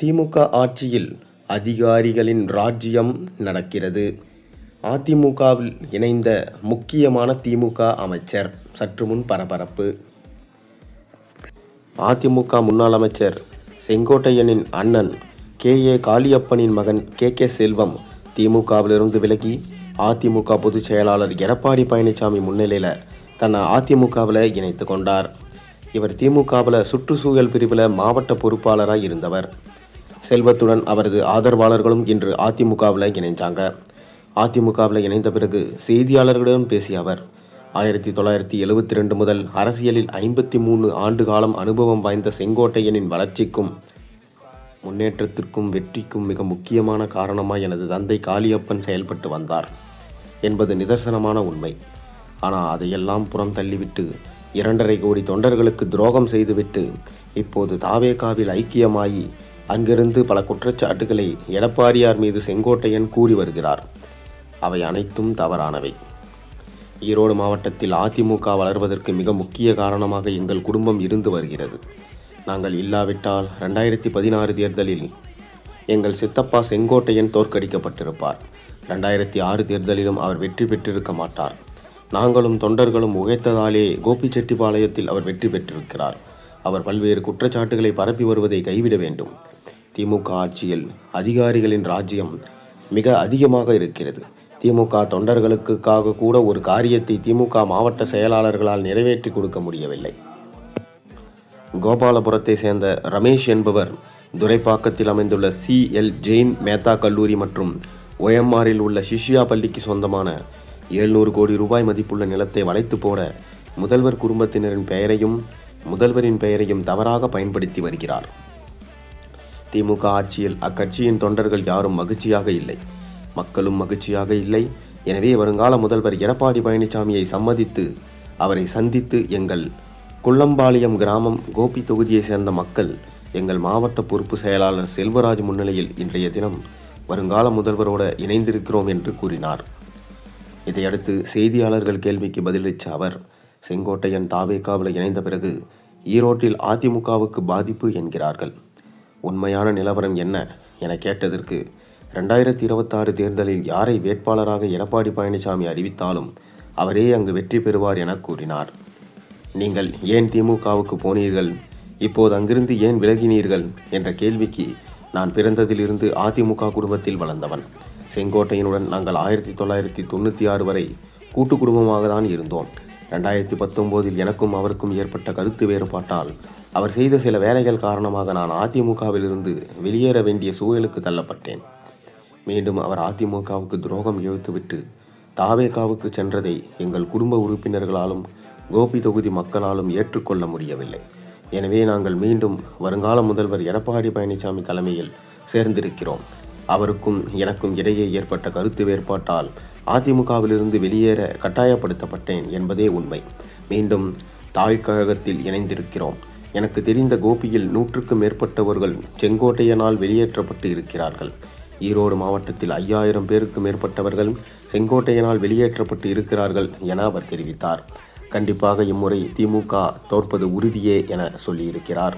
திமுக ஆட்சியில் அதிகாரிகளின் ராஜ்யம் நடக்கிறது. அதிமுகவில் இணைந்த முக்கியமான திமுக அமைச்சர் சற்று முன் பரபரப்பு. அதிமுக முன்னாள் அமைச்சர் செங்கோட்டையனின் அண்ணன் கே.ஏ. காளியப்பனின் மகன் கே. செல்வம் திமுகவிலிருந்து விலகி அதிமுக பொதுச் செயலாளர் எடப்பாடி பழனிசாமி முன்னிலையில் தன்னை அதிமுகவில் இணைத்து கொண்டார். இவர் திமுகவில் சுற்றுச்சூழல் பிரிவில் மாவட்ட பொறுப்பாளராக இருந்தவர். செல்வத்துடன் அவரது ஆதரவாளர்களும் இன்று அதிமுகவில் இணைந்தாங்க. அதிமுகவில் இணைந்த பிறகு செய்தியாளர்களிடம் பேசிய அவர், 1972 முதல் அரசியலில் 53 ஆண்டு காலம் அனுபவம் வாய்ந்த செங்கோட்டையனின் வளர்ச்சிக்கும் முன்னேற்றத்திற்கும் வெற்றிக்கும் மிக முக்கியமான காரணமாக எனது தந்தை காளியப்பன் செயல்பட்டு வந்தார் என்பது நிதர்சனமான உண்மை. ஆனால் அதையெல்லாம் புறம் தள்ளிவிட்டு 2.5 கோடி தொண்டர்களுக்கு துரோகம் செய்துவிட்டு இப்போது தாவேகாவில் ஐக்கியமாகி அங்கிருந்து பல குற்றச்சாட்டுகளை எடப்பாடியார் மீது செங்கோட்டையன் கூறி வருகிறார். அவை அனைத்தும் தவறானவை. ஈரோடு மாவட்டத்தில் அதிமுக வளர்வதற்கு மிக முக்கிய காரணமாக எங்கள் குடும்பம் இருந்து வருகிறது. நாங்கள் இல்லாவிட்டால் 2016 தேர்தலில் எங்கள் சித்தப்பா செங்கோட்டையன் தோற்கடிக்கப்பட்டிருப்பார். 2006 தேர்தலிலும் அவர் வெற்றி பெற்றிருக்க மாட்டார். நாங்களும் தொண்டர்களும் உழைத்ததாலே கோபிச்செட்டிப்பாளையத்தில் அவர் வெற்றி பெற்றிருக்கிறார். அவர் பல்வேறு குற்றச்சாட்டுகளை பரப்பி வருவதை கைவிட வேண்டும். திமுக ஆட்சியில் அதிகாரிகளின் ராஜ்யம் மிக அதிகமாக இருக்கிறது. திமுக தொண்டர்களுக்காக கூட ஒரு காரியத்தை திமுக மாவட்ட செயலாளர்களால் நிறைவேற்றி கொடுக்க முடியவில்லை. கோபாலபுரத்தை சேர்ந்த ரமேஷ் என்பவர் துரைப்பாக்கத்தில் அமைந்துள்ள C.L. ஜெயின் மேத்தா கல்லூரி மற்றும் OMRல் உள்ள சிஷ்யா பள்ளிக்கு சொந்தமான 700 கோடி ரூபாய் மதிப்புள்ள நிலத்தை வளைத்து போட முதல்வர் குடும்பத்தினரின் பெயரையும் முதல்வரின் பெயரையும் தவறாக பயன்படுத்தி வருகிறார். திமுக ஆட்சியில் அக்கட்சியின் தொண்டர்கள் யாரும் மகிழ்ச்சியாக இல்லை, மக்களும் மகிழ்ச்சியாக இல்லை. எனவே வருங்கால முதல்வர் எடப்பாடி பழனிசாமியை சம்மதித்து அவரை சந்தித்து எங்கள் குள்ளம்பாளையம் கிராமம் கோபி தொகுதியை சேர்ந்த மக்கள் எங்கள் மாவட்ட பொறுப்பு செயலாளர் செல்வராஜ் முன்னிலையில் இன்றைய தினம் வருங்கால முதல்வரோடு இணைந்திருக்கிறோம் என்று கூறினார். இதையடுத்து செய்தியாளர்கள் கேள்விக்கு பதிலளித்த அவர், செங்கோட்டையன் தாவேகாவில் இணைந்த பிறகு ஈரோட்டில் அதிமுகவுக்கு பாதிப்பு என்கிறார்கள். உண்மையான நிலவரம் என்ன என கேட்டதற்கு, 2026 தேர்தலில் யாரை வேட்பாளராக எடப்பாடி பழனிசாமி அறிவித்தாலும் அவரே அங்கு வெற்றி பெறுவார் என கூறினார். நீங்கள் ஏன் திமுகவுக்கு போனீர்கள், இப்போது அங்கிருந்து ஏன் விலகினீர்கள் என்ற கேள்விக்கு, நான் பிறந்ததிலிருந்து அதிமுக குடும்பத்தில் வளர்ந்தவன். செங்கோட்டையனுடன் நாங்கள் 1996 வரை கூட்டு குடும்பமாக தான் இருந்தோம். 2019 எனக்கும் அவருக்கும் ஏற்பட்ட கருத்து வேறுபாட்டால் அவர் செய்த சில வேலைகள் காரணமாக நான் அதிமுகவிலிருந்து வெளியேற வேண்டிய சூழலுக்கு தள்ளப்பட்டேன். மீண்டும் அவர் அதிமுகவுக்கு துரோகம் இழுத்துவிட்டு தாவேகாவுக்கு சென்றதை எங்கள் குடும்ப உறுப்பினர்களாலும் கோபி தொகுதி மக்களாலும் ஏற்றுக்கொள்ள முடியவில்லை. எனவே நாங்கள் மீண்டும் வருங்கால முதல்வர் எடப்பாடி பழனிசாமி தலைமையில் சேர்ந்திருக்கிறோம். அவருக்கும் எனக்கும் இடையே ஏற்பட்ட கருத்து வேறுபாட்டால் அதிமுகவிலிருந்து வெளியேற கட்டாயப்படுத்தப்பட்டேன் என்பதே உண்மை. மீண்டும் தாய் கழகத்தில் இணைந்திருக்கிறோம். எனக்கு தெரிந்த கோபியில் 100க்கும் மேற்பட்டவர்கள் செங்கோட்டையனால் வெளியேற்றப்பட்டு இருக்கிறார்கள். ஈரோடு மாவட்டத்தில் 5000 பேருக்கு மேற்பட்டவர்கள் செங்கோட்டையனால் வெளியேற்றப்பட்டு இருக்கிறார்கள் என அவர் தெரிவித்தார். கண்டிப்பாக இம்முறை திமுக தோற்பது உறுதியே என சொல்லியிருக்கிறார்.